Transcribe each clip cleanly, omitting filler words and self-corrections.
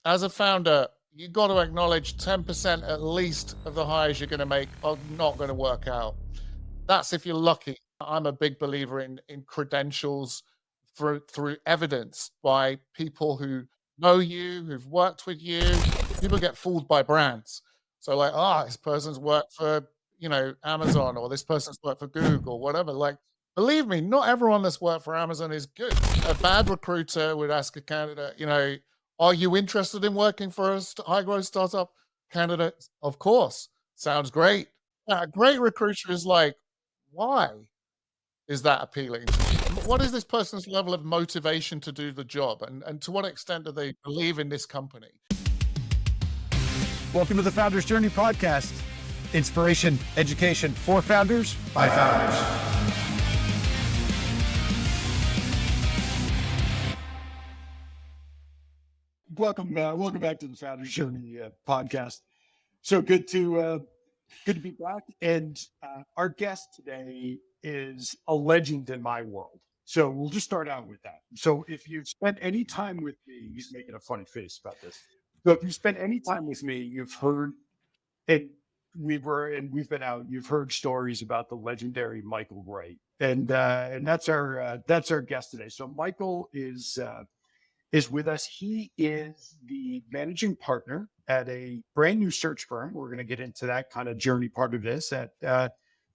as a founder, you got to acknowledge 10% at least of the hires you're going to make are not going to work out. That's if you're lucky. I'm a big believer in credentials through evidence by people who know you, who've worked with you. People get fooled by brands. So like, this person's worked for, Amazon, or this person's worked for Google, whatever. Like, believe me, not everyone that's worked for Amazon is good. A bad recruiter would ask a candidate, are you interested in working for a high growth startup? Candidate, of course. Sounds great. A great recruiter is like, why is that appealing to me? What is this person's level of motivation to do the job? And to what extent do they believe in this company? Welcome to the Founders Journey podcast. Inspiration, education for founders by founders. Welcome back to the Founders Journey podcast. So good to be back. And our guest today is a legend in my world. So we'll just start out with that. So if you've spent any time with me, he's making a funny face about this. So if you spent any time with me, you've heard, and we've been out, you've heard stories about the legendary Michael Wright. And that's our guest today. So Michael is with us. He is the managing partner at a brand new search firm. We're going to get into that kind of journey part of this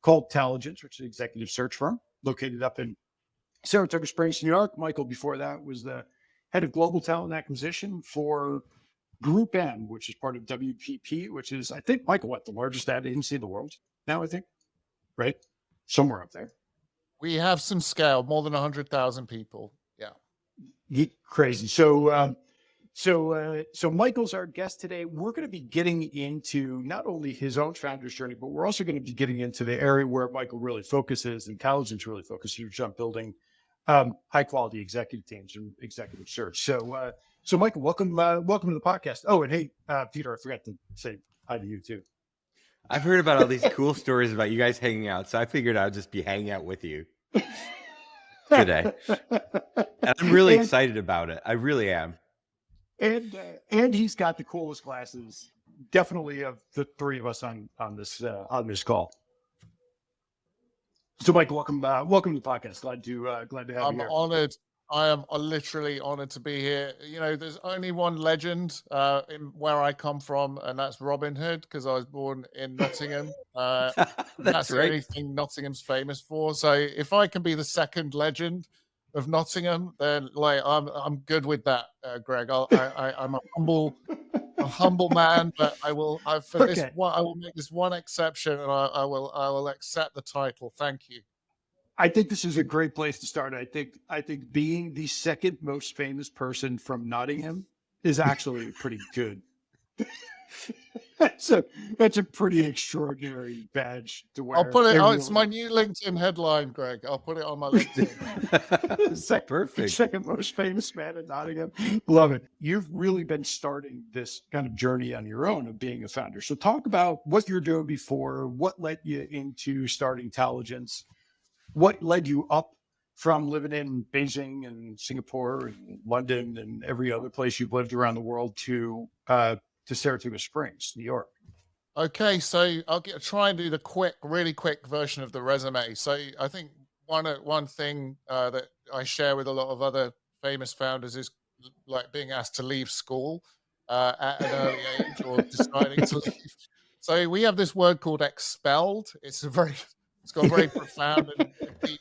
called Taligence, which is an executive search firm located up in Saratoga Springs, New York. Michael, before that, was the head of global talent acquisition for Group M, which is part of WPP, which is, I think, Michael, the largest ad agency in the world now, I think, right? Somewhere up there. We have some scale, more than 100,000 people. Yeah. Crazy. So Michael's our guest today. We're going to be getting into not only his own founder's journey, but we're also going to be getting into the area where Michael really focuses and Taligence really focuses on building high quality executive teams and executive search. So Michael, welcome to the podcast. Oh, and hey, Peter, I forgot to say hi to you too. I've heard about all these cool stories about you guys hanging out, so I figured I'd just be hanging out with you today. And I'm really excited about it. I really am. And he's got the coolest glasses, definitely, of the three of us on this call. So, Mike, welcome to the podcast. Glad to have you here. I'm honored. I am literally honored to be here. There's only one legend in where I come from, and that's Robin Hood, because I was born in Nottingham. That's the only thing Nottingham's famous for. So if I can be the second legend of Nottingham, then I'm good with that, Greg. I'm a humble man, but I will make this one exception, and I will accept the title. Thank you. I think this is a great place to start. I think being the second most famous person from Nottingham is actually pretty good. That's a pretty extraordinary badge to wear. I'll put it. It's my new LinkedIn headline, Greg. I'll put it on my LinkedIn. Perfect. Second most famous man in Nottingham. Love it. You've really been starting this kind of journey on your own of being a founder. So talk about what you're doing before. What led you into starting Taligence? What led you up from living in Beijing and Singapore and London and every other place you've lived around the world to Saratoga Springs, New York? Okay, so I'll try and do the really quick version of the resume. So I think one thing that I share with a lot of other famous founders is like being asked to leave school at an early age, or deciding to leave. So we have this word called expelled. It's got a very profound and deep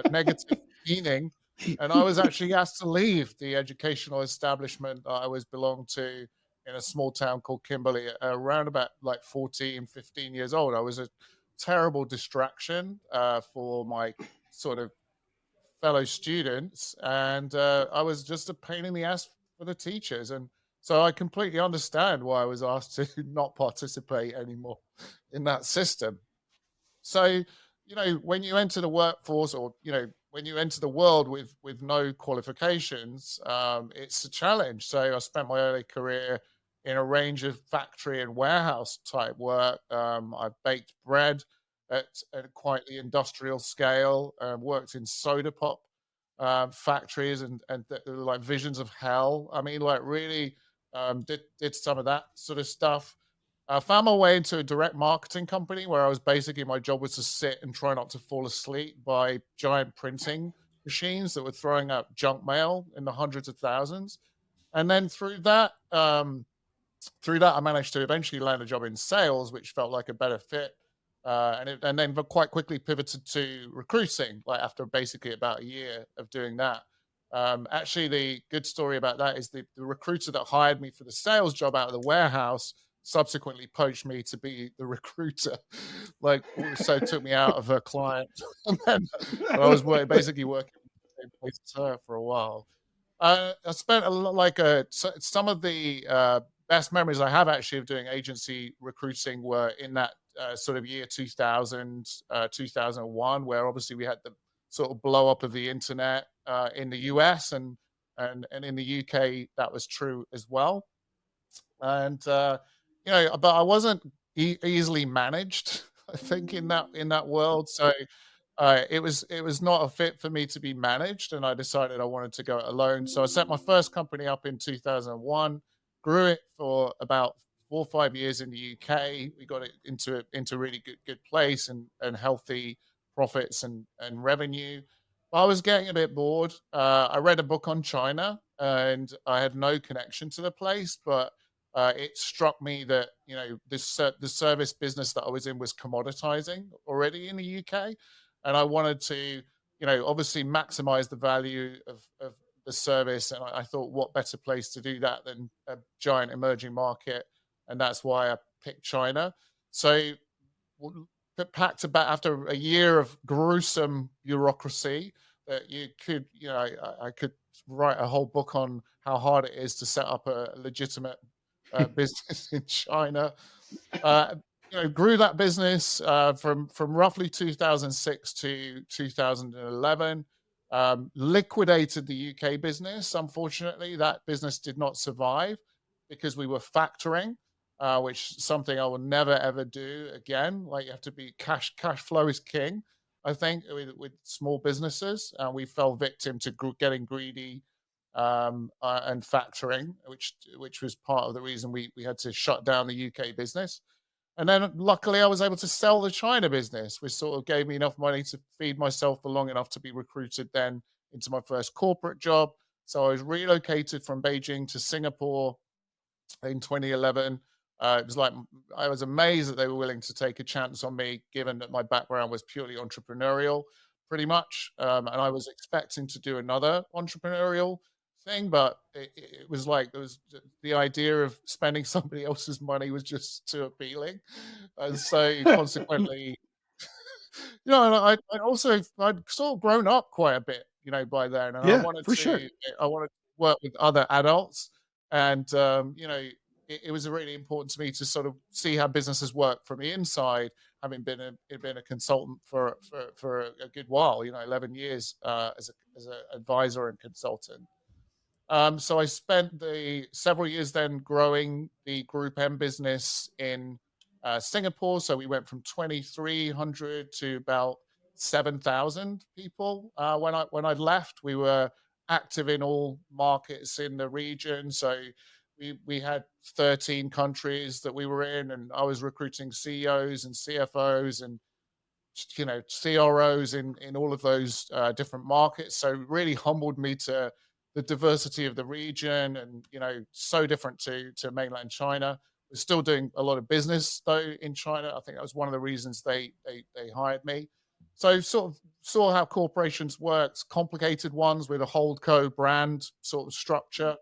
negative meaning. And I was actually asked to leave the educational establishment that I belonged to in a small town called Kimberley around about 14, 15 years old. I was a terrible distraction for my sort of fellow students. And I was just a pain in the ass for the teachers. And so I completely understand why I was asked to not participate anymore in that system. So, when you enter the workforce, or, when you enter the world with no qualifications, it's a challenge. So I spent my early career in a range of factory and warehouse type work. I baked bread at quite the industrial scale, worked in soda pop factories and like visions of hell. I mean, like really Did some of that sort of stuff. I found my way into a direct marketing company where I was basically my job was to sit and try not to fall asleep by giant printing machines that were throwing out junk mail in the hundreds of thousands. And then through that, I managed to eventually land a job in sales, which felt like a better fit. And then quite quickly pivoted to recruiting, like after basically about a year of doing that. Actually, the good story about that is the recruiter that hired me for the sales job out of the warehouse subsequently poached me to be the recruiter. Like, so took me out of her client, and then I was basically working in the same place as her for a while. I spent a lot, some of the best memories I have actually of doing agency recruiting were in that sort of year 2000, 2001, where obviously we had the sort of blow up of the internet in the US and in the UK that was true as well. And but I wasn't easily managed. I think in that world, so it was not a fit for me to be managed, and I decided I wanted to go it alone. So I set my first company up in 2001, grew it for about 4 or 5 years in the UK. We got it into really good place and healthy profits and revenue. But I was getting a bit bored. I read a book on China, and I had no connection to the place, but it struck me that the service business that I was in was commoditizing already in the UK, and I wanted to obviously maximize the value of the service. And I thought, what better place to do that than a giant emerging market? And that's why I picked China. So packed about after a year of gruesome bureaucracy that you could I could write a whole book on how hard it is to set up a legitimate business in China. Uh, Grew that business from roughly 2006 to 2011. Liquidated the UK business. Unfortunately, that business did not survive because we were factoring, which is something I will never ever do again. Like, you have to be cash flow is king. I think with small businesses, we fell victim to getting greedy and factoring, which was part of the reason we had to shut down the UK business. And then luckily I was able to sell the China business, which sort of gave me enough money to feed myself for long enough to be recruited then into my first corporate job. So I was relocated from Beijing to Singapore in 2011. It was like I was amazed that they were willing to take a chance on me, given that my background was purely entrepreneurial, pretty much. And I was expecting to do another entrepreneurial thing, but it was like the idea of spending somebody else's money was just too appealing, and so consequently, and I'd sort of grown up quite a bit, by then, and Yeah, for sure. I wanted to work with other adults, and it was really important to me to sort of see how businesses work from the inside, having been a consultant for a good while, 11 years as an advisor and consultant. So I spent the several years then growing the Group M business in Singapore. So we went from 2,300 to about 7,000 people. When I left, we were active in all markets in the region. So we had 13 countries that we were in, and I was recruiting CEOs and CFOs and CROs in all of those different markets. So it really humbled me to the diversity of the region, and so different to mainland China. We're still doing a lot of business though in China. I think that was one of the reasons they hired me. So sort of saw how corporations works, complicated ones with a holdco brand sort of structure.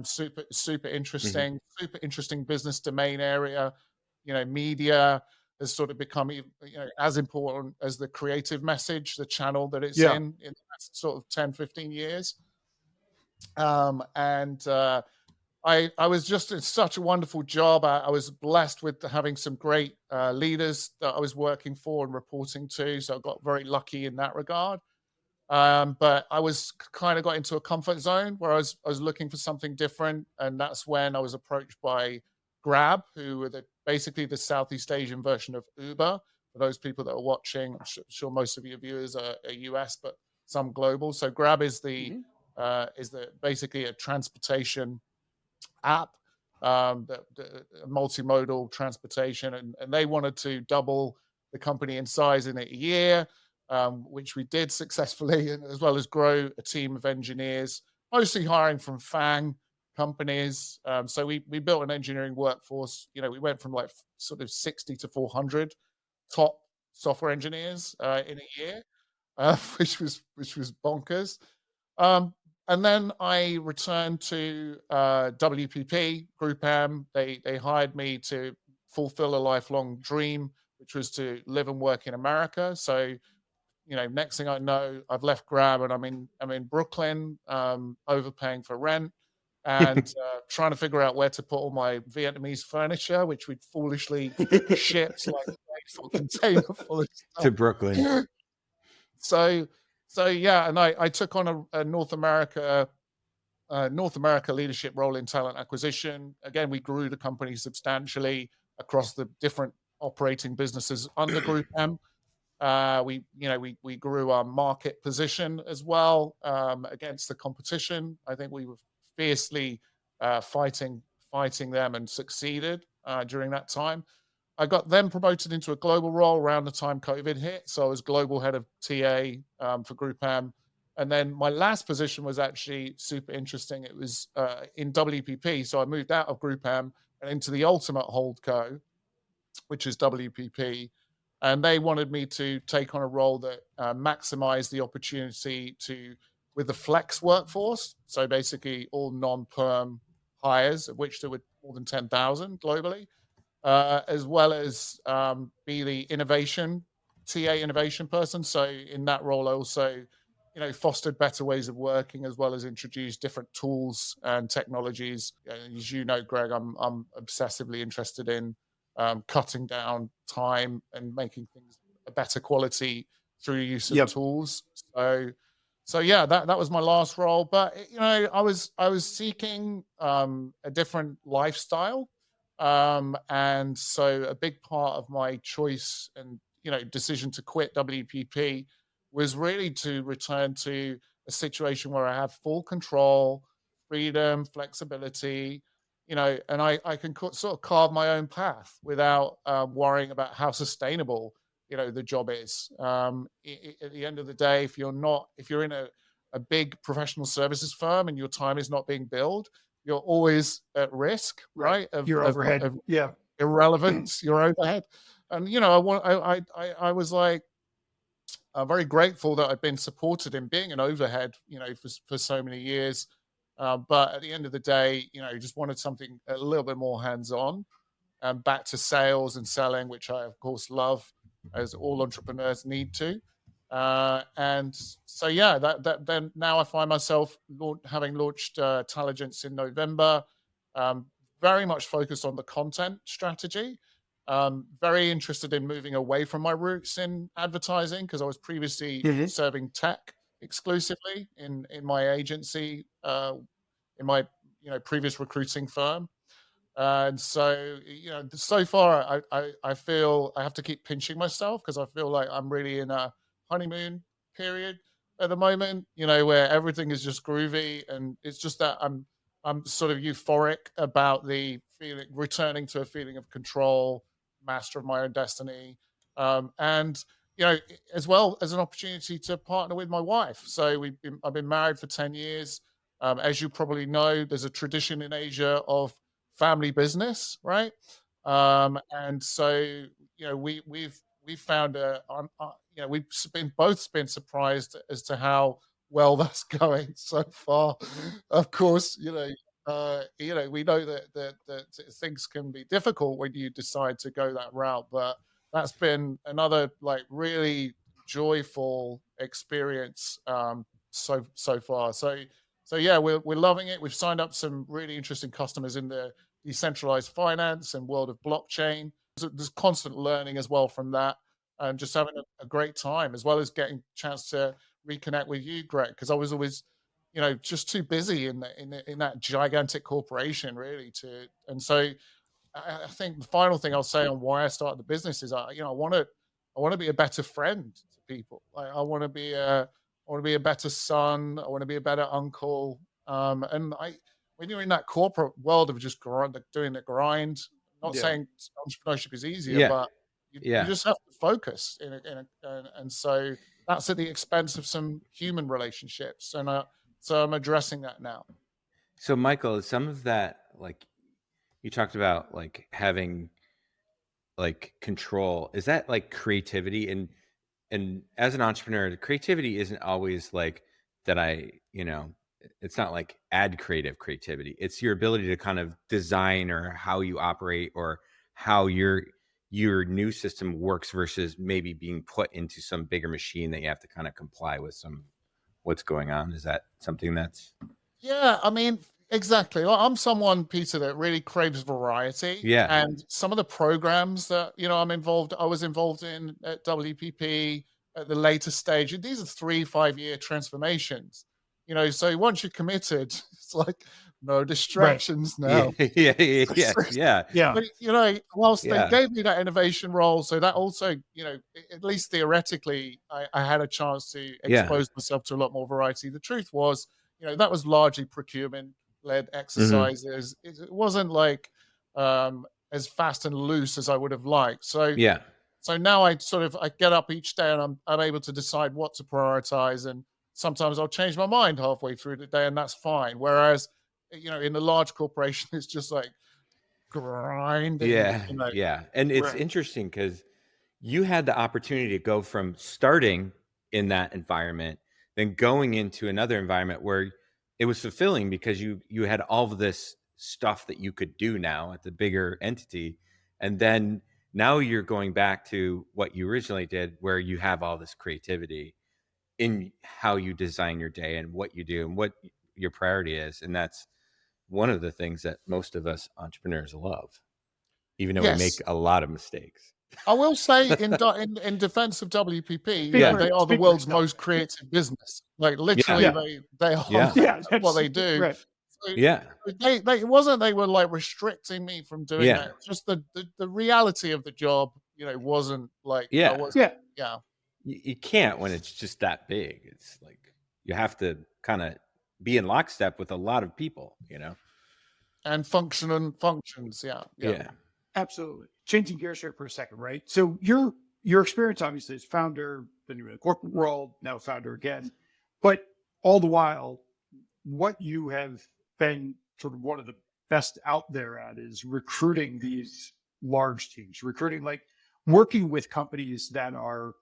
Super Hmm. interesting, super interesting business domain area. Media has sort of become as important as the creative message, the channel that it's Yeah. in the last sort of 10, 15 years. And I was just in such a wonderful job. I was blessed with having some great leaders that I was working for and reporting to. So I got very lucky in that regard. But I was kind of got into a comfort zone where I was looking for something different, and that's when I was approached by Grab, who were basically the Southeast Asian version of Uber. For those people that are watching, I'm sure most of your viewers are US, but some global. So Grab is the Mhm. basically a transportation app, the multimodal transportation, and they wanted to double the company in size in a year, which we did successfully, and as well as grow a team of engineers, mostly hiring from FANG companies. So we built an engineering workforce. We went from like sort of 60 to 400 top software engineers in a year, which was bonkers. Um, and then I returned to WPP Group M. They hired me to fulfill a lifelong dream, which was to live and work in America. So next thing I know, I've left Grab and I'm in Brooklyn, overpaying for rent and trying to figure out where to put all my Vietnamese furniture, which we'd foolishly shipped like a container full of To stuff. Brooklyn. So yeah, and I took on a North America leadership role in talent acquisition. Again, we grew the company substantially across the different operating businesses under Group M. We grew our market position as well against the competition. I think we were fiercely fighting them and succeeded during that time. I got then promoted into a global role around the time COVID hit. So I was global head of TA for Group M. And then my last position was actually super interesting. It was in WPP. So I moved out of Group M and into the ultimate holdco, which is WPP. And they wanted me to take on a role that maximized the opportunity with the flex workforce. So basically all non-perm hires, of which there were more than 10,000 globally, as well as be the TA innovation person. So in that role, I also, fostered better ways of working, as well as introduced different tools and technologies. As you know, Greg, I'm obsessively interested in cutting down time and making things a better quality through use of tools. So yeah, that was my last role. But I was seeking a different lifestyle. And so a big part of my choice and decision to quit WPP was really to return to a situation where I have full control, freedom, flexibility, and I can sort of carve my own path without worrying about how sustainable the job is. At the end of the day, if you're in a big professional services firm and your time is not being billed, you're always at risk, right? Your overhead, of irrelevance, your overhead. And I was like very grateful that I've been supported in being an overhead, for so many years. But at the end of the day, just wanted something a little bit more hands-on and back to sales and selling, which I of course love, as all entrepreneurs need to. And so yeah, that then now I find myself having launched Taligence in November, very much focused on the content strategy. Very interested in moving away from my roots in advertising, because I was previously serving tech exclusively in my agency, in my previous recruiting firm. And so, so far, I feel I have to keep pinching myself, because I feel like I'm really in a honeymoon period at the moment, where everything is just groovy, and it's just that I'm sort of euphoric about the feeling, returning to a feeling of control, master of my own destiny, and as well as an opportunity to partner with my wife. So I've been married for 10 years. As you probably know, there's a tradition in Asia of family business, right? And so we've found we've both been surprised as to how well that's going so far. Of course, we know that things can be difficult when you decide to go that route, but that's been another like really joyful experience so far. So yeah, we're loving it. We've signed up some really interesting customers in the decentralized finance and world of blockchain. There's constant learning as well from that, and just having a great time, as well as getting a chance to reconnect with you, Greg, because I was always, just too busy in that gigantic corporation, really. And so I think the final thing I'll say on why I started the business is, I want to be a better friend to people. Like, I want to be a better son. I want to be a better uncle. And when you're in that corporate world of just doing the grind, not Yeah. saying entrepreneurship is easier, Yeah. but you Yeah. just have to focus and so that's at the expense of some human relationships. And so I'm addressing that now. So Michael, some of that, like you talked about, like having like control, is that like creativity? And as an entrepreneur, creativity isn't always like that. It's not like add creativity. It's your ability to kind of design or how you operate or how your new system works versus maybe being put into some bigger machine that you have to kind of comply with some what's going on. Is that something that's Yeah, I mean, exactly. Well, I'm someone, Peter, that really craves variety. yeah. And some of the programs that, I was involved in at WPP at the later stage. And these are 3-5 year transformations. So once you're committed, it's like no Right. distractions Yeah. now. Yeah. Yeah. But whilst they Yeah. gave me that innovation role, so that also, at least theoretically, I had a chance to Yeah. expose myself to a lot more variety. The truth was, that was largely procurement-led Mhm. exercises. It wasn't like as fast and loose as I would have liked. So Yeah. now I get up each day and I'm able to decide what to prioritize. And sometimes I'll change my mind halfway through the day, and that's fine. Whereas, in the large corporation, it's just like grinding. Yeah. Yeah. And it's Right. interesting because you had the opportunity to go from starting in that environment, then going into another environment where it was fulfilling because you had all of this stuff that you could do now at the bigger entity. And then now you're going back to what you originally did, where you have all this creativity in how you design your day and what you do and what your priority is. And that's one of the things that most of us entrepreneurs love, even though we Yes. make a lot of mistakes. I will say in defense of WPP, Yeah. they are the Speak for world's yourself. most creative business. Like literally, Yeah. they are Yeah. Yeah. what they do. Right. So Yeah. it wasn't they were like restricting me from doing Yeah. that. Just the reality of the job, wasn't like I Yeah. was. Yeah. Yeah. You can't when it's just that big. It's like you have to kind of be in lockstep with a lot of people, And functions. Yeah. Yeah. Absolutely. Changing gears here for a second, right? So your experience obviously as founder, then you're in the corporate world, now founder again. But all the while, what you have been sort of one of the best out there at is recruiting these large teams, recruiting, like working with companies that are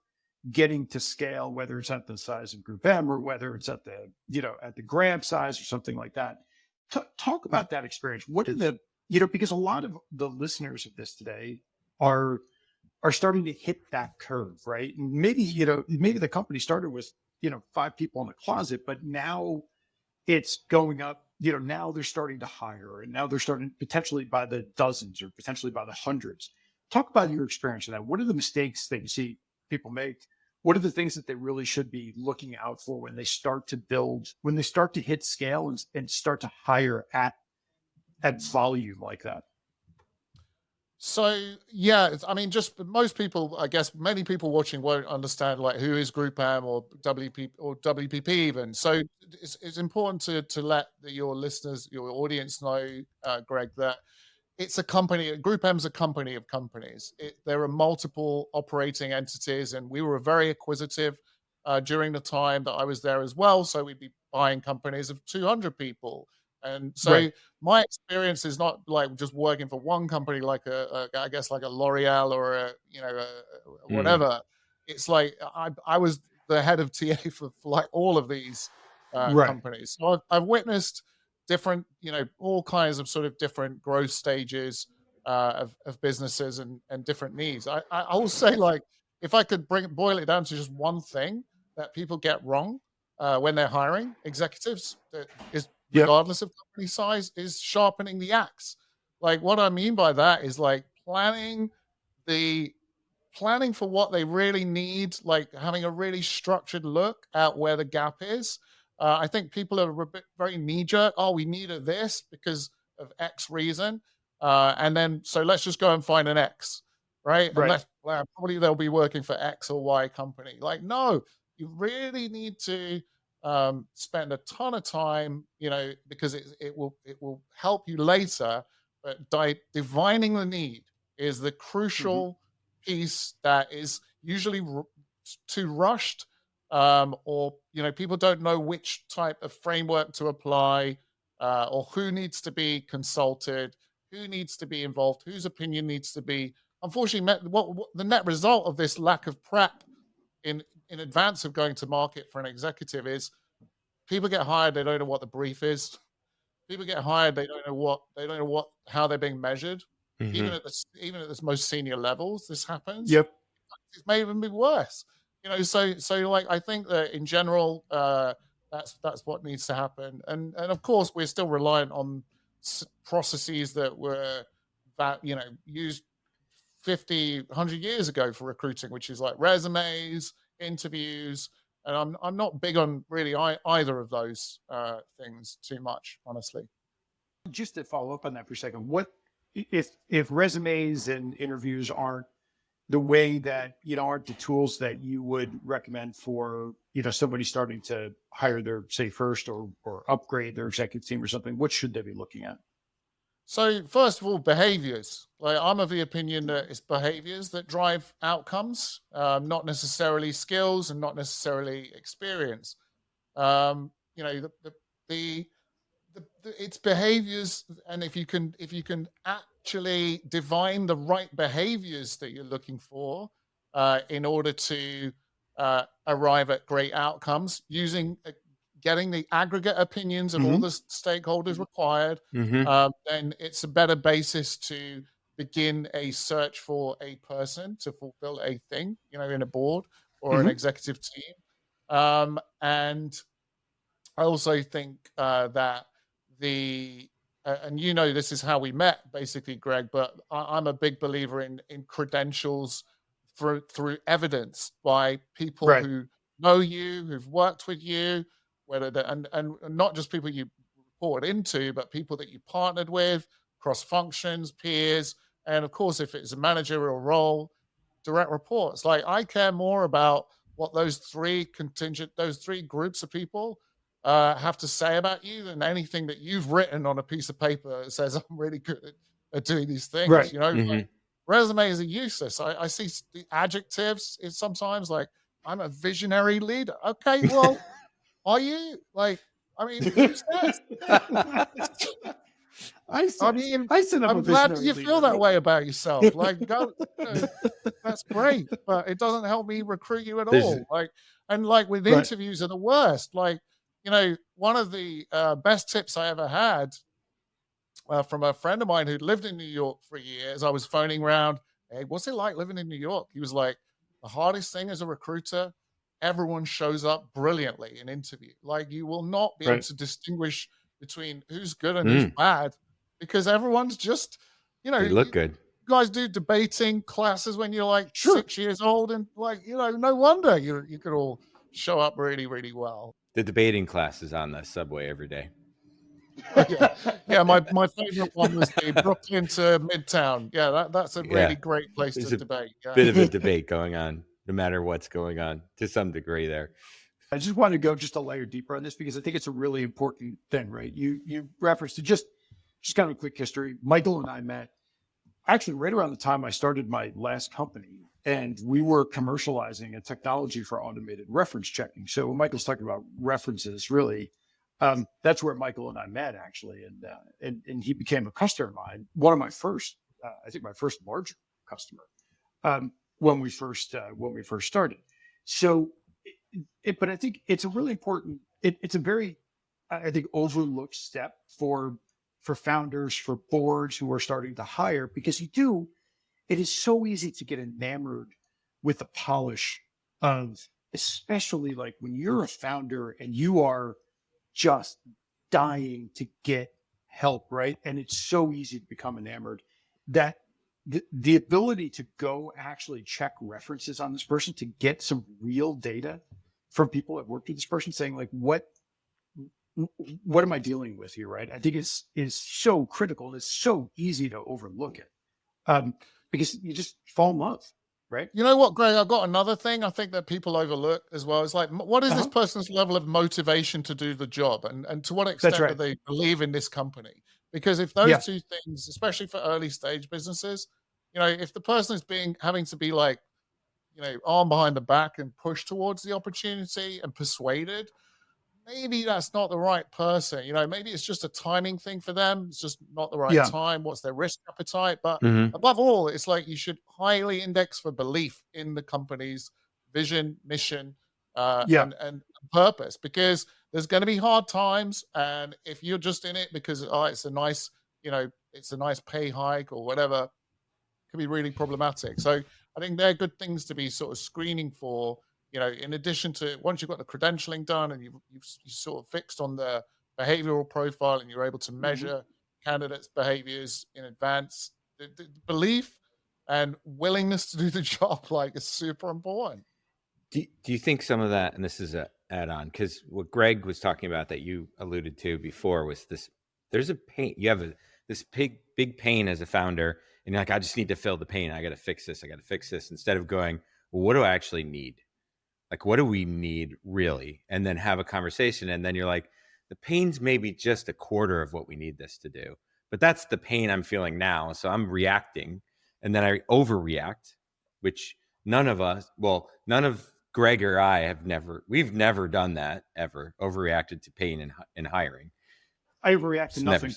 getting to scale, whether it's at the size of Group M or whether it's at the, at the Graham size or something like that. Talk about that experience. What are the, because a lot of the listeners of this today are starting to hit that curve, right? And maybe, maybe the company started with, 5 people in the closet, but now it's going up, now they're starting to hire, and now they're starting potentially by the dozens or potentially by the hundreds. Talk about your experience in that. What are the mistakes that you see people make? What are the things that they really should be looking out for when they start to build, when they start to hit scale and start to hire at volume like that? So yeah, I mean, just most people, I guess, many people watching won't understand like who is Group M or WPP even. So it's important to let your listeners, your audience know, Greg, that it's a company. Group M's a company of companies. There are multiple operating entities, and we were very acquisitive during the time that I was there as well. So we'd be buying companies of 200 people, and so Right. my experience is not like just working for one company, like I guess like a L'Oreal or Mm. whatever. It's like I was the head of TA for like all of these Right. companies. So I've witnessed different, all kinds of sort of different growth stages of businesses and different needs. I will say, like, if I could boil it down to just one thing that people get wrong when they're hiring executives, that is Yep. regardless of company size, is sharpening the axe. Like, what I mean by that is like the planning for what they really need, like having a really structured look at where the gap is. I think people are very knee jerk. Oh, we needed this because of X reason. And then, so let's just go and find an X, right? And Right. probably they'll be working for X or Y company. Like, no, you really need to spend a ton of time, because it will help you later. But divining the need is the Hmm. crucial piece that is usually too rushed, or people don't know which type of framework to apply, or who needs to be consulted, who needs to be involved, whose opinion needs to be. Unfortunately, what the net result of this lack of prep in advance of going to market for an executive is people get hired, they don't know what the brief is. People get hired, they don't know what how they're being measured. Hmm. Even at the most senior levels, this happens. Yep. It may even be worse. So like I think that in general, that's what needs to happen. And of course, we're still reliant on processes that were used 50, 100 years ago for recruiting, which is like resumes, interviews. And I'm not big on really either of those things too much, honestly. Just to follow up on that for a second, what if resumes and interviews aren't the way that aren't the tools that you would recommend for somebody starting to hire their say first or upgrade their executive team or something? What should they be looking at? So first of all, behaviors. Like I'm of the opinion that it's behaviors that drive outcomes, not necessarily skills and not necessarily experience. The it's behaviors, and if you can actually divine the right behaviors that you're looking for, in order to arrive at great outcomes, using getting the aggregate opinions of all Hmm. the stakeholders required, Hmm. then it's a better basis to begin a search for a person to fulfill a thing, in a board or an Hmm. executive team. And I also think that the and this is how we met, basically, Greg. But I'm a big believer in credentials through evidence by people Right. who know you, who've worked with you, whether and not just people you report into, but people that you partnered with, cross functions, peers, and of course, if it's a managerial role, direct reports. Like I care more about what those three groups of people have to say about you than anything that you've written on a piece of paper that says I'm really good at doing these things. Right. Like Hmm. resumes are useless. I see the adjectives is sometimes like I'm a visionary leader. Okay, well, are you? Like, I mean, who says? I I said mean, I said I'm a I'm glad visionary you feel leader. that way about yourself. Like, go, that's great, but it doesn't help me recruit you at There's all. Like, and like with Right. interviews are the worst. Like, one of the best tips I ever had from a friend of mine who'd lived in New York for years. I was phoning around, hey, what's it like living in New York? He was like, the hardest thing as a recruiter, everyone shows up brilliantly in interview. Like, you will not be able Right. to distinguish between who's good and who's mm, bad because everyone's just, they look you good. guys do debating classes when you're like Sure. 6 years old, and like, no wonder you could all show up really, really well. The debating class is on the subway every day. Yeah, yeah. My favorite one was the Brooklyn to Midtown. Yeah, that's a really Yeah, great place to there's a debate. Yeah. bit of a debate going on, no matter what's going on, to some degree. There, I just want to go just a layer deeper on this because I think it's a really important thing, right? You referenced to just kind of a quick history. Michael and I met actually right around the time I started my last company, and we were commercializing a technology for automated reference checking. So when Michael's talking about references, really, that's where Michael and I met actually, and he became a customer of mine, one of my first, I think my first larger customer, when we first started. So, but I think it's a really important. It's a very, I think, overlooked step for founders, for boards who are starting to hire, because it is so easy to get enamored with the polish of, especially like when you're a founder and you are just dying to get help, right? And it's so easy to become enamored that the ability to go actually check references on this person, to get some real data from people that worked with this person, saying like, what am I dealing with here, right? I think is so critical. It's so easy to overlook it, um, because you just fall in love. right? You know what, Greg? I've got another thing I think that people overlook as well. It's like, what is this Uh-huh. person's level of motivation to do the job, and to what That's extent do right. they believe in this company? Because if those Yeah. two things, especially for early stage businesses, if the person is having to be like, arm behind the back and pushed towards the opportunity and persuaded, maybe that's not the right person. Maybe it's just a timing thing for them. It's just not the right Yeah. time. What's their risk appetite? But Mhm. above all, it's like you should highly index for belief in the company's vision, mission, Yeah. and purpose, because there's going to be hard times. And if you're just in it because it's a nice pay hike or whatever, can be really problematic. So I think they're good things to be sort of screening for. In addition to, once you've got the credentialing done and you've sort of fixed on the behavioral profile and you're able to Mhm. measure candidates' behaviors in advance, the belief and willingness to do the job is super important. Do you think some of that, and this is a add on, because what Greg was talking about that you alluded to before was this: there's a pain. You have this big pain as a founder, and you're like, I just need to fill the pain. I got to fix this. I got to fix this. Instead of going, well, what do I actually need? Like, what do we need really? And then have a conversation, and then you're like, the pain's maybe just a quarter of what we need this to do, but that's the pain I'm feeling now. So I'm reacting, and then I overreact, which none of Greg or I we've never done that ever, overreacted to pain in hiring. I overreact to It's nothing.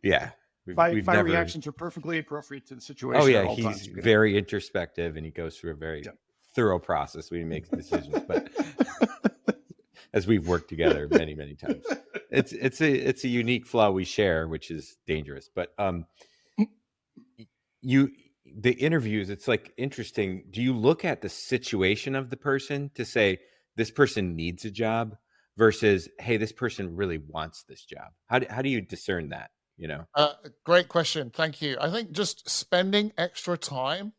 yeah. My never. reactions are perfectly appropriate to the situation. Oh yeah, at all he's times. very introspective, and he goes through a very Yeah. thorough process when he makes decisions. But as we've worked together many, many times, it's a unique flaw we share, which is dangerous. But the interviews, it's like interesting. Do you look at the situation of the person to say this person needs a job versus, hey, this person really wants this job? How do you discern that? Great question. Thank you. I think just spending extra time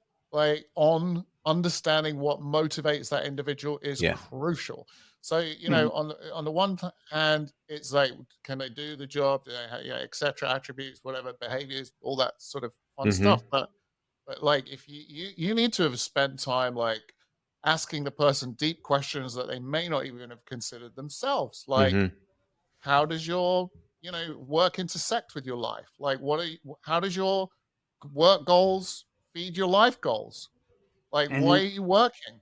on understanding what motivates that individual is Yeah. crucial. So, Mhm. on the one hand, it's like, can they do the job? Do they etc. Attributes, whatever behaviors, all that sort of fun Mm-hmm. stuff. But if you need to have spent time asking the person deep questions that they may not even have considered themselves, like, Mm-hmm. how does your work intersect with your life? Like, how does your work goals feed your life goals? Like, why Mhm. are you working?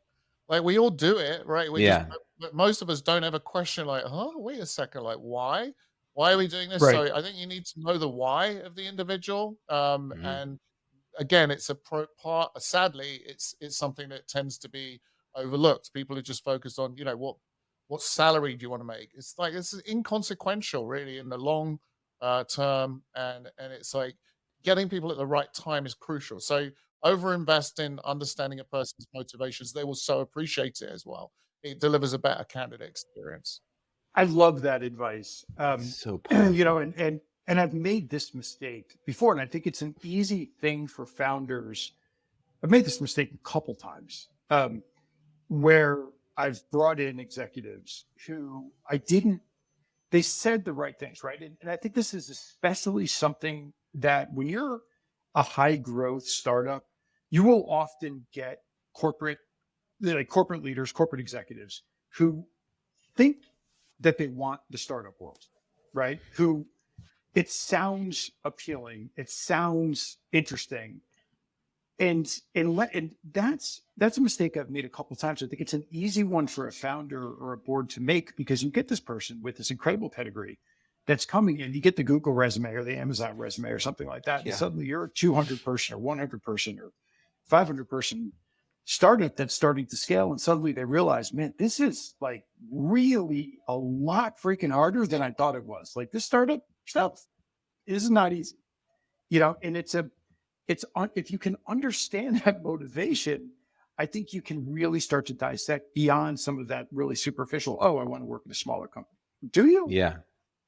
Like, we all do it, right? We just Yeah. but most of us don't ever question, like, wait a second, like, why are we doing this? Right. So I think you need to know the why of the individual. Mm-hmm. And again, it's a part. Sadly, it's something that tends to be overlooked. People are just focused on, what salary do you want to make? It's like it's inconsequential, really, in the long term, and it's like getting people at the right time is crucial. So overinvest in understanding a person's motivations; they will so appreciate it as well. It delivers a better candidate experience. I love that advice. So You know, powerful. and I've made this mistake before, and I think it's an easy thing for founders. I've made this mistake a couple times, where I've brought in executives who they said the right things, right? And I think this is especially something that when you're a high growth startup, you will often get corporate, corporate leaders, corporate executives who think that they want the startup world, right? Who it sounds appealing, it sounds interesting, and that's a mistake I've made a couple of times. I think it's an easy one for a founder or a board to make because you get this person with this incredible pedigree that's coming in. You get the Google resume or the Amazon resume or something like that, and Yeah. suddenly you're a 200 person or 100 person or 500 person startup that's starting to scale, and suddenly they realize, man, this is like really a lot freaking harder than I thought it was. Like this startup stuff is not easy, and if you can understand that motivation, I think you can really start to dissect beyond some of that really superficial, oh, I want to work in a smaller company. Do you? Yeah.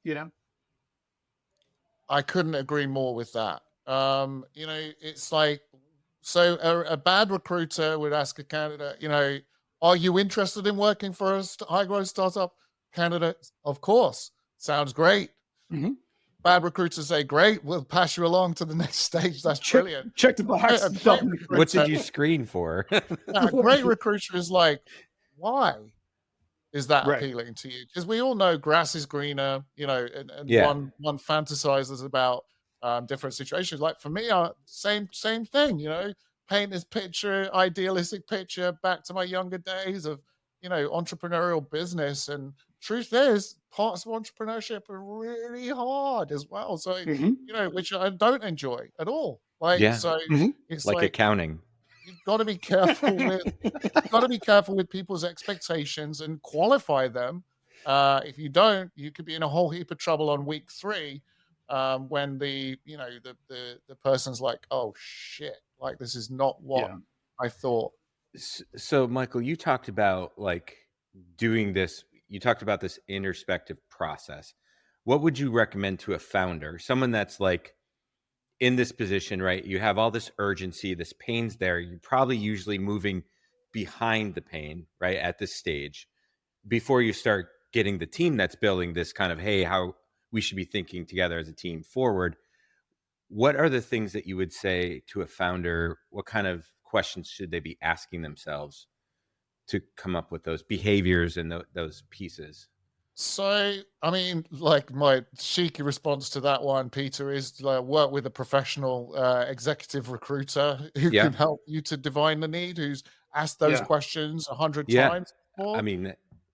You know? I couldn't agree more with that. It's like, so a bad recruiter would ask a candidate, are you interested in working for a high growth startup? Candidate, of course, sounds great. Mhm. bad recruiters say, great, we'll pass you along to the next stage. That's brilliant. Check the box. A great What did recruiter, you screen for? a great recruiter is like, why is that Right. appealing to you? Because we all know grass is greener, and Yeah. one fantasizes about different situations. Like for me, same thing. Paint this picture, idealistic picture, back to my younger days of entrepreneurial business. And truth is, parts of entrepreneurship are really hard as well. So Mhm. which I don't enjoy at all. Like Yeah. so, Mhm. it's Like like accounting. you've got to be careful with got to be careful with people's expectations and qualify them. If you don't, you could be in a whole heap of trouble on week 3 when the person's like, "Oh shit! Like this is not what Yeah. I thought." So, Michael, you talked about like doing this. You talked about this introspective process. What would you recommend to a founder, someone that's like in this position, right? You have all this urgency, this pain's there. You're probably usually moving behind the pain, right, at this stage before you start getting the team that's building this kind of, hey, how we should be thinking together as a team forward. What are the things that you would say to a founder? What kind of questions should they be asking themselves to come up with those behaviors and those pieces? So, I mean, like my cheeky response to that one, Peter, is like work with a professional executive recruiter who Yeah. can help you to divine the need, who's asked those Yeah. questions 100 Yeah. times I before. mean,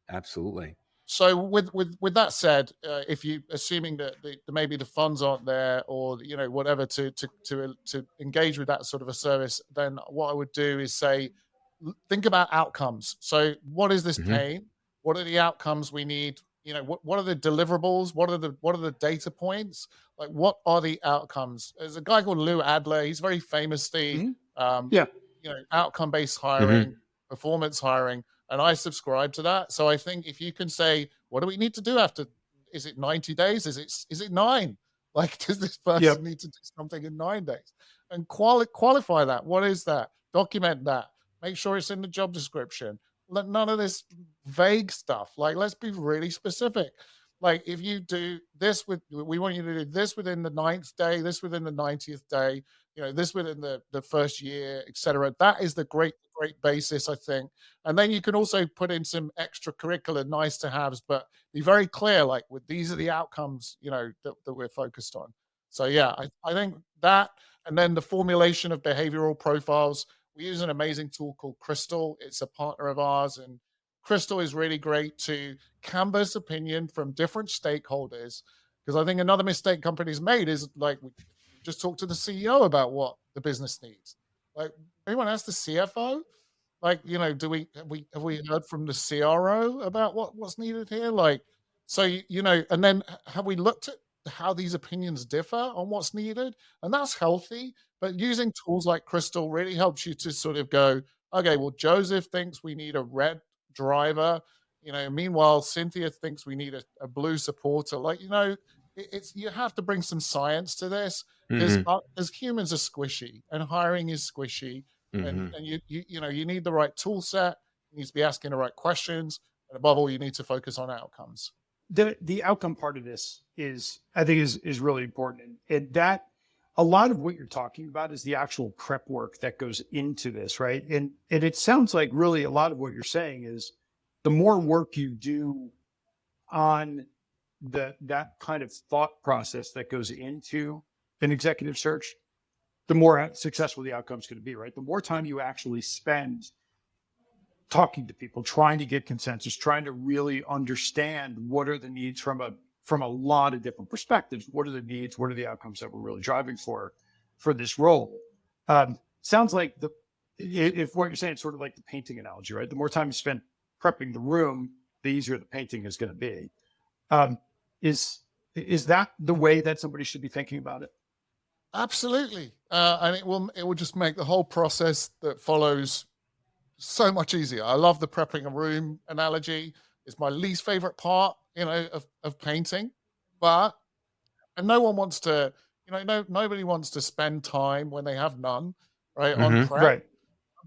absolutely. So with that said, if you assuming that maybe the funds aren't there or whatever to engage with that sort of a service, then what I would do is say, think about outcomes. So what is this Hmm. pain? What are the outcomes we need? What are the deliverables? What are the data points? Like what are the outcomes? There's a guy called Lou Adler. He's very famously Mhm. um, Yeah. outcome based Hmm. hiring, performance hiring, and I subscribe to that. So I think if you can say, what do we need to do after? Is it 90 days? Is it 9? Like, does this person Yep. need to do something in 9 days? And qualify that. What is that? Document that. Make sure it's in the job description. None of this vague stuff. Like, let's be really specific. Like, if you do this we want you to do this within the 9th day, this within the 90th day, this within the first year, etc. That is the great basis, I think. And then you can also put in some extracurricular nice to haves, but be very clear, like with these are the outcomes, that we're focused on. So yeah, I think that, and then the formulation of behavioral profiles. We use an amazing tool called Crystal. It's a partner of ours, and Crystal is really great to canvas opinion from different stakeholders. Because I think another mistake companies made is like we just talk to the CEO about what the business needs. Like anyone ask the CFO? Like, have we heard from the CRO about what's needed here? Like, so and then have we looked at how these opinions differ on what's needed? And that's healthy. But using tools like Crystal really helps you to sort of go, okay, well, Joseph thinks we need a red driver. Meanwhile, Cynthia thinks we need a blue supporter. Like, it's you have to bring some science to this because Hmm. as humans are squishy and hiring is squishy and Hmm. you need the right tool set, you need to be asking the right questions, and above all, you need to focus on outcomes. The outcome part of this is, I think, is really important, and that a lot of what you're talking about is the actual prep work that goes into this, right? And it sounds like really a lot of what you're saying is the more work you do on that kind of thought process that goes into an executive search, the more successful the outcome is going to be, right? The more time you actually spend talking to people, trying to get consensus, trying to really understand what are the needs from a lot of different perspectives. What are the needs? What are the outcomes that we're really driving for this role? Sounds like if what you're saying is sort of like the painting analogy, right? The more time you spend prepping the room, the easier the painting is going to be. Um, is that the way that somebody should be thinking about it? Absolutely, and it will just make the whole process that follows so much easier. I love the prepping a room analogy. It's my least favorite part, of painting, but and no one wants to, nobody wants to spend time when they have none, right, on Hmm. prep. Right.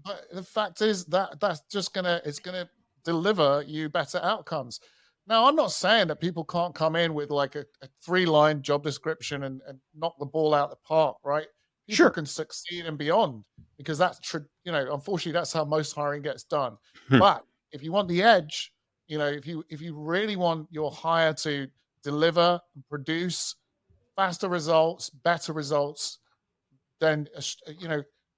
But the fact is that it's gonna deliver you better outcomes. Now, I'm not saying that people can't come in with like a 3-line job description and knock the ball out the park, right? People Sure. can succeed and beyond because unfortunately, that's how most hiring gets done. Hmm. But if you want the edge, if you really want your hire to deliver and produce faster results, better results, then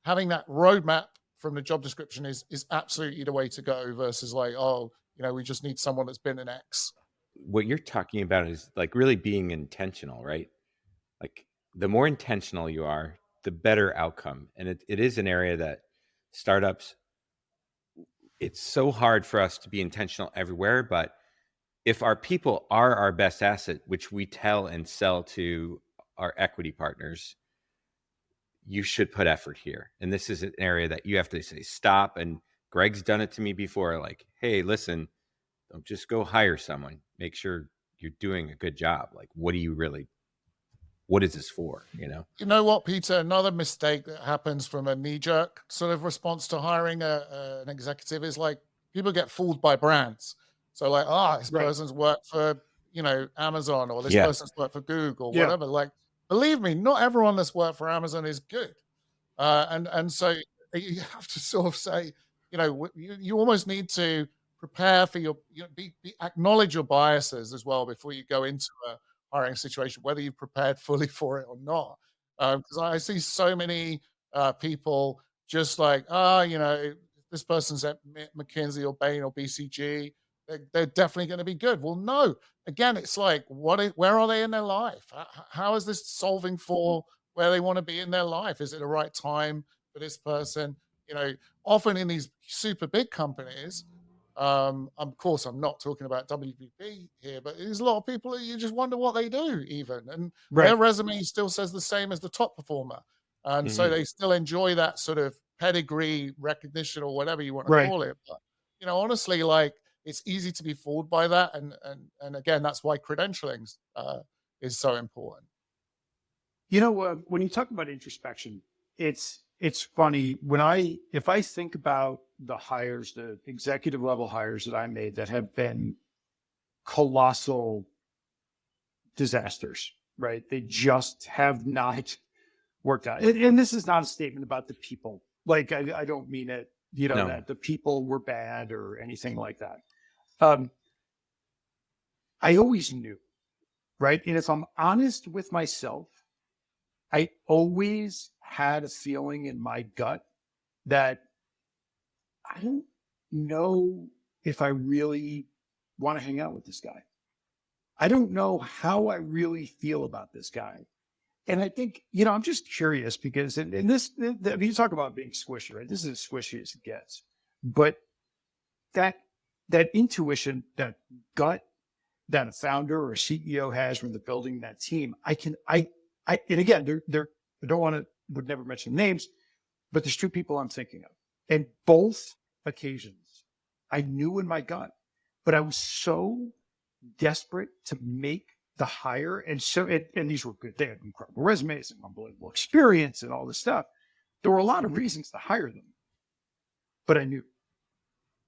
having that roadmap from the job description is absolutely the way to go versus like, oh, we just need someone that's been an X. What you're talking about is like really being intentional, right? Like the more intentional you are, the better outcome. And it is an area that startups, it's so hard for us to be intentional everywhere. But if our people are our best asset, which we tell and sell to our equity partners, you should put effort here. And this is an area that you have to say stop. And Greg's done it to me before, like, hey, listen, don't just go hire someone. Make sure you're doing a good job. Like, what is this for? You know what, Peter? Another mistake that happens from a knee-jerk sort of response to hiring an executive is like people get fooled by brands. So like, this Right. person's worked for Amazon, or this Yeah. person's worked for Google, Yeah. whatever. Like, believe me, not everyone that's worked for Amazon is good. And so you have to sort of say, you almost need to prepare for acknowledge your biases as well before you go into a hiring situation, whether you've prepared fully for it or not. Because I see so many people just like, this person's at McKinsey or Bain or BCG. They're definitely going to be good. Well, no. Again, it's like, where are they in their life? How is this solving for where they want to be in their life? Is it the right time for this person? Often in these super big companies, of course, I'm not talking about WPP here, but there's a lot of people that you just wonder what they do, even, and their Right. resume still says the same as the top performer, and so Mhm. they still enjoy that sort of pedigree recognition or whatever you want to Right. call it. But honestly, like it's easy to be fooled by that, and again, that's why credentialing is so important. When you talk about introspection, it's funny if I think about the executive level hires that I made that have been colossal disasters, right? They just have not worked out. And this is not a statement about the people. Like I don't mean it, No. that the people were bad or anything like that. I always knew, right? And if I'm honest with myself, I always had a feeling in my gut that I don't know if I really want to hang out with this guy. I don't know how I really feel about this guy. And I think, I'm just curious because in this, you talk about being squishy, right? This is as squishy as it gets. But that intuition, that gut that a founder or a CEO has when they're building that team, and again, I don't want to, would never mention names, but there's two people I'm thinking of. And both occasions, I knew in my gut, but I was so desperate to make the hire. And these were good. They had incredible resumes and unbelievable experience and all this stuff. There were a lot of reasons to hire them, but I knew.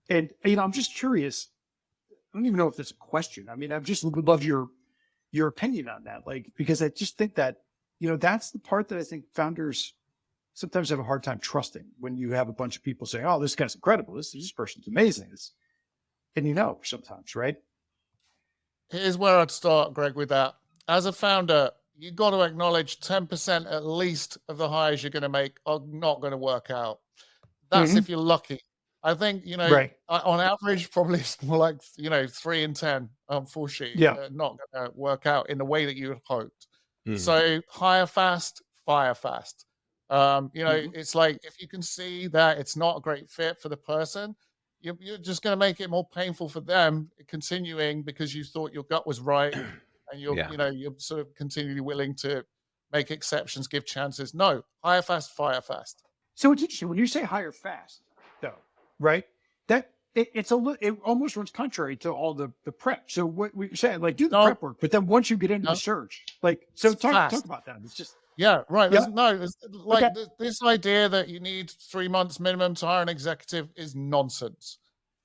And, I'm just curious. I don't even know if that's a question. I mean, I just would love your opinion on that. Like, because I just think that, that's the part that I think founders sometimes have a hard time trusting when you have a bunch of people saying, oh, this guy's incredible. This person's amazing. And sometimes, right? Here's where I'd start, Greg, with that. As a founder, you got to acknowledge 10% at least of the hires you're going to make are not going to work out. That's if you're lucky. I think, Right. on average, probably it's more like, 3 in 10, unfortunately, Yeah. not going to work out in the way that you had hoped. Mhm. So hire fast, fire fast. Mhm. It's like if you can see that it's not a great fit for the person, you're just going to make it more painful for them continuing because you thought your gut was right, and Yeah. you're sort of continually willing to make exceptions, give chances. No, hire fast, fire fast. So it's interesting when you say hire fast, though, right? That it's it almost runs contrary to all the prep. So what we said, like do the No, prep work, but then once you get into the no, search, like so it's talk fast. about that. It's just Yeah, right. yeah, There's like okay, this idea that you need 3 months minimum to hire an executive is nonsense.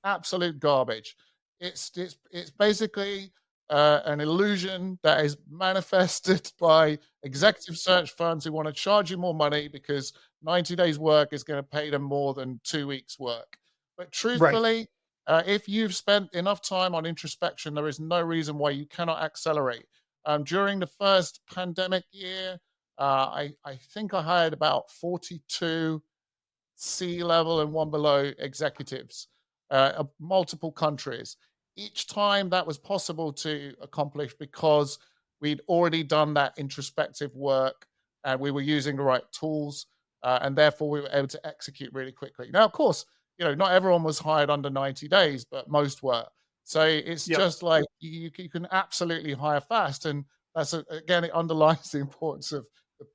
Absolute garbage. It's basically an illusion that is manifested by executive search firms who want to charge you more money because 90 days work is going to pay them more than 2 weeks work. But Right. truthfully, if you've spent enough time on introspection, there is no reason why you cannot accelerate. During the first pandemic year, I think I hired about 42 C-level and one below executives of multiple countries. Each time that was possible to accomplish because we'd already done that introspective work and we were using the right tools, and therefore we were able to execute really quickly. Now, of course, not everyone was hired under 90 days, but most were. So it's Yep. just like you can absolutely hire fast, and again, it underlines the importance of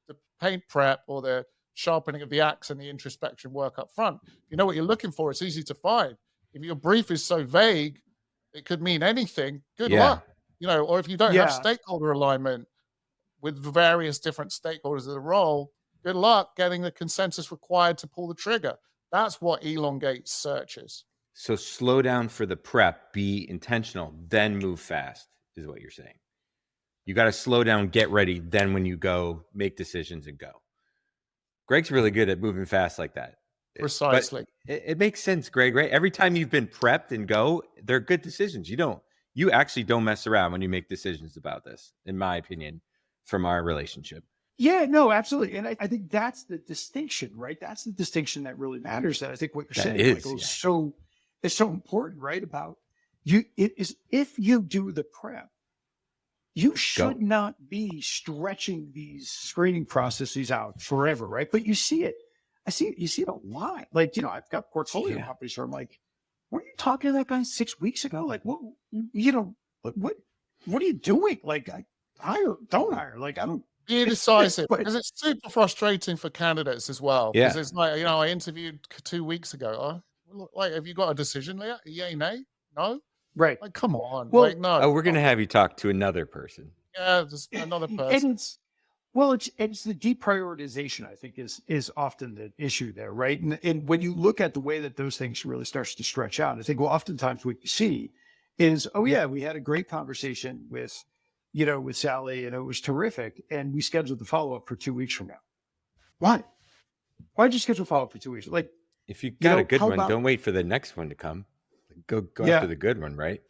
the paint prep or the sharpening of the axe and the introspection work up front. If you know what you're looking for, it's easy to find. If your brief is so vague, it could mean anything. Good Yeah. luck. Or if you don't have Yeah. stakeholder alignment with various different stakeholders of the role, good luck getting the consensus required to pull the trigger. That's what elongates searches. So slow down for the prep, be intentional, then move fast, is what you're saying. You got to slow down, get ready, then when you go, make decisions and go. Greg's really good at moving fast like that. Precisely. But it makes sense, Greg, right? Every time you've been prepped and go, they're good decisions. You actually don't mess around when you make decisions about this, in my opinion, from our relationship. Yeah, no, absolutely. And I think that's the distinction, right? That's the distinction that really matters. That I think what you're saying, Michael, is so important, right? About it is if you do the prep, you should not be stretching these screening processes out forever, right? But you see it. You see it a lot. Like, I've got portfolio companies where I'm like, weren't you talking to that guy 6 weeks ago? Like, what, what are you doing? Like, don't hire. Like, I don't. Be decisive, because it's super frustrating for candidates as well. Yeah. Because it's like, I interviewed 2 weeks ago. Like, have you got a decision there? Yay, nay? No? Right. Like, come on. Well, like, no. Oh, we're going to have you talk to another person. Yeah, just another person. And it's the deprioritization, I think, is often the issue there, right? And when you look at the way that those things really starts to stretch out, I think oftentimes what you see is, oh yeah, we had a great conversation with Sally, and it was terrific, and we scheduled the follow-up for 2 weeks from now. Why? Why'd you schedule follow-up for 2 weeks? Like, if you got a good one, don't wait for the next one to come. Go after the good one, right?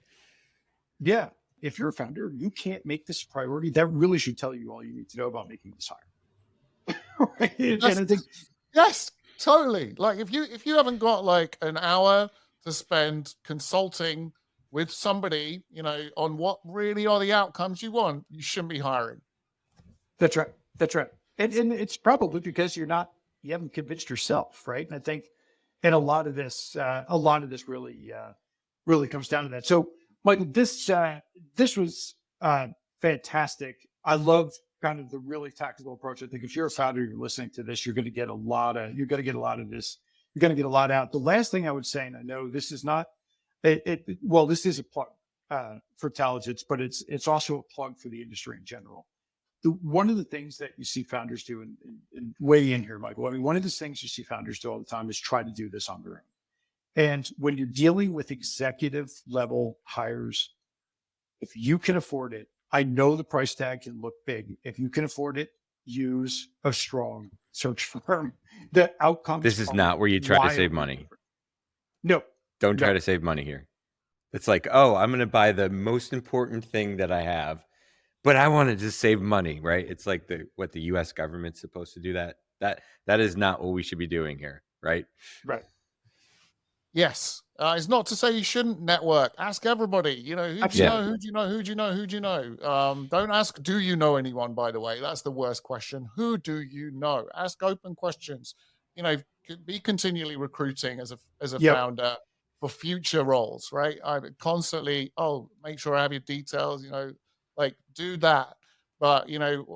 Yeah. If you're a founder, you can't make this a priority. That really should tell you all you need to know about making this hire. Right? And I think, yes, totally. Like, if you haven't got like an hour to spend consulting with somebody, on what really are the outcomes you want, you shouldn't be hiring. That's right. And it's probably because you haven't convinced yourself, right? And I think, and a lot of this really comes down to that. So, Michael, this was fantastic. I love kind of the really tactical approach. I think if you're a founder, you're listening to this, you're going to get a lot of this. You're going to get a lot out. The last thing I would say, and I know this is not this is a plug for Taligence, but it's also a plug for the industry in general. One of the things that you see founders do, and weigh in here, Michael. I mean, one of the things you see founders do all the time is try to do this on their own. And when you're dealing with executive level hires, if you can afford it, I know the price tag can look big. If you can afford it, use a strong search firm. The outcomes. This is not where you try to save money. No. Don't try to save money here. It's like, oh, I'm going to buy the most important thing that I have, but I want to just save money, right? It's like what the U.S. government's supposed to do. That is not what we should be doing here, right? Right. Yes. It's not to say you shouldn't network. Ask everybody. Who do you know? Who do you know? Who do you know? Who do you know? Don't ask, do you know anyone, by the way? That's the worst question. Who do you know? Ask open questions. Be continually recruiting as a founder for future roles, right? I constantly, make sure I have your details, do that. But,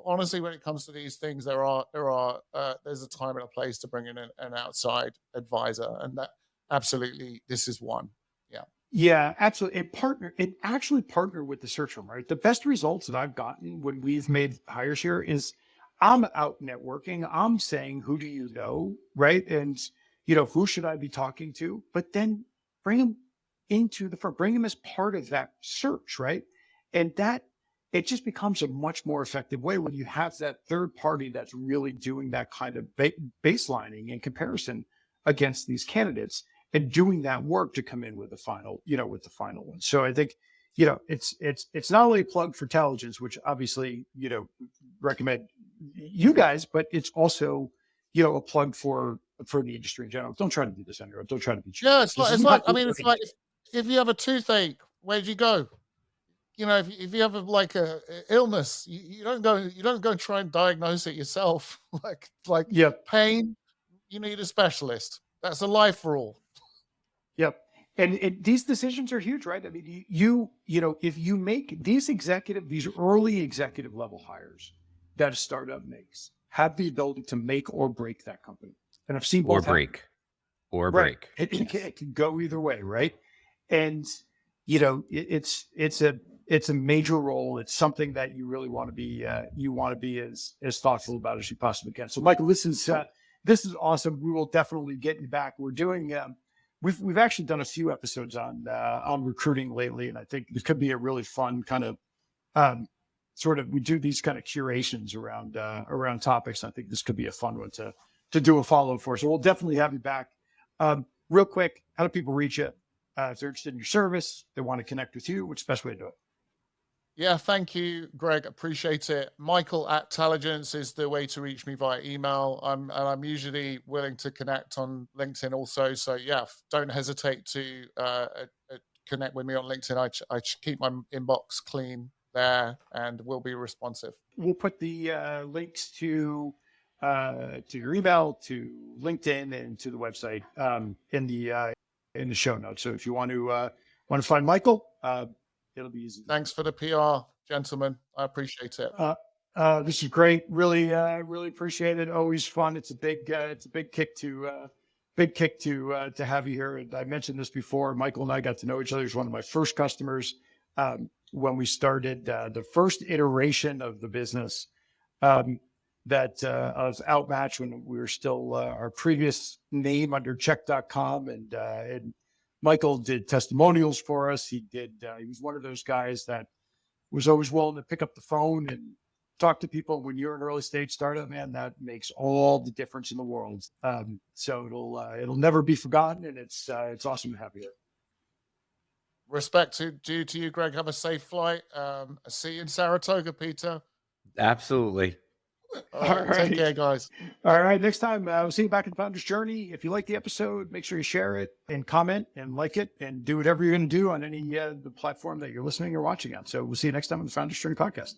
honestly, when it comes to these things, there's a time and a place to bring in an outside advisor, and that absolutely, this is one. Yeah. Yeah, absolutely. And actually partner with the search firm, right? The best results that I've gotten when we've made hires here is I'm out networking. I'm saying, who do you know? Right. And, who should I be talking to? But then bring them into the firm, bring them as part of that search, right? And that it just becomes a much more effective way when you have that third party that's really doing that kind of baselining and comparison against these candidates and doing that work to come in with the final, with the final one. So I think, it's not only a plug for Taligence, which obviously, recommend you guys, but it's also, a plug for the industry in general. Don't try to do this, Andrew. Don't try to be cheap. Yeah, This is not it's like if you have a toothache, where'd you go? If you have a illness, you don't go and try and diagnose it yourself. like yeah. pain, you need a specialist. That's a life rule. Yep. And these decisions are huge, right? I mean, if you make these early executive level hires that a startup makes, have the ability to make or break that company. And I've seen both break. It can go either way, right? And it's a major role. It's something that you really want to be as thoughtful about as you possibly can. So, Michael, this is awesome. We will definitely get you back. We're doing. We've actually done a few episodes on recruiting lately, and I think this could be a really fun kind of we do these kind of curations around topics. I think this could be a fun one to do a follow for. So we'll definitely have you back. Real quick, how do people reach you? If they're interested in your service, they want to connect with you, what's the best way to do it? Yeah, thank you, Greg. Appreciate it. Michael@Taligence is the way to reach me via email. I'm usually willing to connect on LinkedIn also. So yeah, don't hesitate to connect with me on LinkedIn. I keep my inbox clean there and will be responsive. We'll put the links to your email, to LinkedIn, and to the website in the show notes. So if you want to find Michael, it'll be easy. Thanks for the PR, gentlemen. I appreciate it. This is great. Really appreciate it. Always fun. It's a big kick to have you here. And I mentioned this before. Michael and I got to know each other. He's one of my first customers when we started the first iteration of the business. That of Outmatch when we were still our previous name under check.com, and Michael did testimonials for us. He was one of those guys that was always willing to pick up the phone and talk to people. When you're an early stage startup, man, that makes all the difference in the world. So it'll never be forgotten, and it's awesome to have you here. Respect to you, Greg. Have a safe flight. See you in Saratoga, Peter. Absolutely. All right. Take care, guys. All right. Next time, we'll see you back in the Founder's Journey. If you like the episode, make sure you share it and comment and like it and do whatever you're going to do on any the platform that you're listening or watching on. So we'll see you next time on the Founder's Journey podcast.